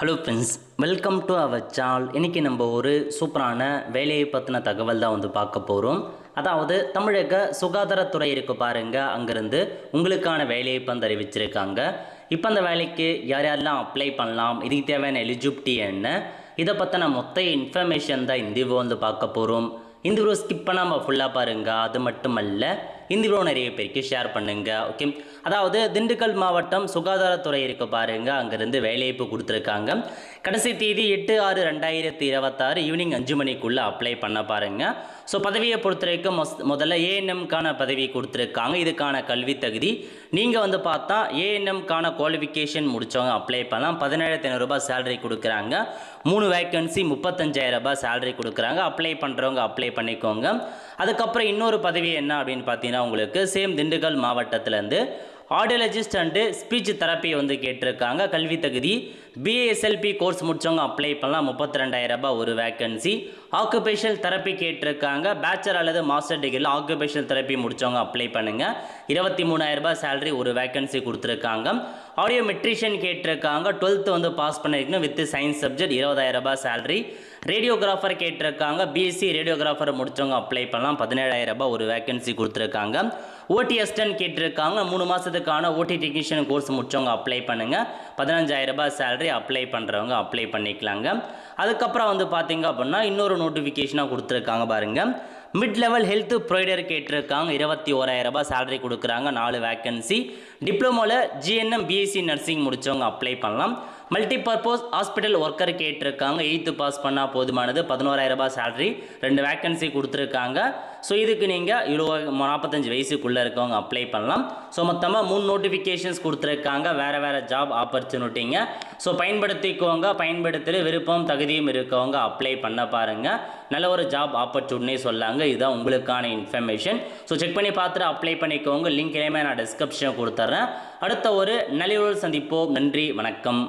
Hello friends, welcome to our channel. இன்றைக்கி நம்ம ஒரு சூப்பரான வேலையை பற்றின தகவல் தான் பார்க்க போகிறோம். அதாவது தமிழக சுகாதாரத்துறை இருக்கு பாருங்கள், அங்கேருந்து உங்களுக்கான வேலையை அறிவிச்சிருக்காங்க. இப்போ அந்த வேலைக்கு யார் யாரெல்லாம் அப்ளை பண்ணலாம், இதுக்கு தேவையான எலிஜிபிலிட்டி என்ன, இதை பற்றின மொத்த இன்ஃபர்மேஷன் தான் இந்த வீடியோ பார்க்க போகிறோம். இந்த வீடியோ ஸ்கிப் பண்ணாமல் ஃபுல்லாக பாருங்கள். அது மட்டுமல்ல, இந்த வீடியோ நிறைய பேருக்கு ஷேர் பண்ணுங்கள். ஓகே, அதாவது திண்டுக்கல் மாவட்டம் சுகாதாரத்துறை இருக்க பாருங்கள், அங்கேருந்து வேலைவாய்ப்பு கொடுத்துருக்காங்க. கடைசி தேதி 8/6/2026 ஈவினிங் 5 மணிக்குள்ளே அப்ளை பண்ண பாருங்கள். ஸோ பதவியை பொறுத்த வரைக்கும் முதல்ல ஏஎன்எம்கான பதவி கொடுத்துருக்காங்க. இதுக்கான கல்வி தகுதி நீங்கள் பார்த்தா ஏஎன்எம்கான குவாலிஃபிகேஷன் முடித்தவங்க அப்ளை பண்ணலாம். 17,500 ரூபாய் சேலரி கொடுக்குறாங்க. 3 வேக்கன்சி 35,000 ரூபாய் சேலரி கொடுக்குறாங்க. அப்ளை பண்ணுறவங்க அப்ளை பண்ணிக்கோங்க. அதுக்கப்புறம் இன்னொரு பதவி என்ன அப்படின்னு பார்த்தீங்கன்னா, உங்களுக்கு சேம் திண்டுக்கல் மாவட்டத்திலேருந்து ஆடியாலஜிஸ்ட் அண்டு ஸ்பீச் தெரப்பி கேட்டிருக்காங்க. கல்வி தகுதி பிஏஎஸ்எல்பி கோர்ஸ் முடித்தவங்க அப்ளை பண்ணலாம். 32,000 ரூபாய் ஒரு வேக்கன்சி. ஆக்குபேஷனல் தெரப்பி கேட்டிருக்காங்க. பேச்சுலர் அல்லது மாஸ்டர் டிகிரியில் ஆக்குபேஷனல் தெரப்பி முடித்தவங்க அப்ளை பண்ணுங்கள். 23,000 ரூபாய் சேலரி ஒரு வேக்கன்சி கொடுத்துருக்காங்க. ஆடியோ மெட்ரிஷியன் கேட்டிருக்காங்க. 12th பாஸ் பண்ணியிருக்கணும் வித் சயின்ஸ் சப்ஜெக்ட். 20,000 ரூபாய் சேலரி. ரேடியோகிராஃபர் கேட்டிருக்காங்க. பிஎஸ்சி ரேடியோகிராஃபர் முடித்தவங்க அப்ளை பண்ணலாம். 17,000 ரூபாய் ஒரு வேக்கன்சி கொடுத்துருக்காங்க. ஓடி அசிஸ்டன்ட் கேட்டிருக்காங்க. 3 மாதத்துக்கான ஓடி டெக்னீஷியன் கோர்ஸ் முடித்தவங்க அப்ளை பண்ணுங்கள். 15,000 ரூபாய் சேலரி. அப்ளை பண்ணுறவங்க அப்ளை பண்ணிக்கலாங்க. அதுக்கப்புறம் பார்த்தீங்க அப்படின்னா இன்னொரு நோட்டிஃபிகேஷனாக கொடுத்துருக்காங்க பாருங்கள். மிட் லெவல் ஹெல்த் ப்ரொவைடர் கேட்டிருக்காங்க. 21,000 ரூபாய் சேலரி கொடுக்குறாங்க. 4 வேக்கன்சி. டிப்ளமோவில் ஜிஎன்எம் பிஎஸ்சி நர்சிங் முடித்தவங்க அப்ளை பண்ணலாம். மல்டிபர்பஸ் ஹாஸ்பிட்டல் ஒர்க்கர் கேட்டிருக்காங்க. 8th பாஸ் பண்ணால் போதுமானது. 11,000 ரூபாய் சேலரி. 2 வேக்கன்சி கொடுத்துருக்காங்க. ஸோ இதுக்கு நீங்கள் 45 வயசுக்குள்ளே இருக்கவங்க அப்ளை பண்ணலாம். ஸோ மொத்தமாக 3 நோட்டிஃபிகேஷன்ஸ் கொடுத்துருக்காங்க. வேறு ஜாப் ஆப்பர்ச்சுனிட்டிங்க. ஸோ பயன்படுத்திக்கோங்க. பயன்படுத்துகிற விருப்பம் தகுதியும் இருக்கவங்க அப்ளை பண்ண பாருங்கள். நல்ல ஒரு ஜாப் ஆப்பர்ச்சுனிட்டி சொல்லாங்க. இதுதான் உங்களுக்கான இன்ஃபர்மேஷன். ஸோ செக் பண்ணி பார்த்துட்டு அப்ளை பண்ணிக்கோங்க. லிங்க் எல்லாமே நான் டிஸ்கிரிப்ஷன் கொடுத்துட்றேன். அடுத்த ஒரு நல்ல சந்திப்போம். நன்றி, வணக்கம்.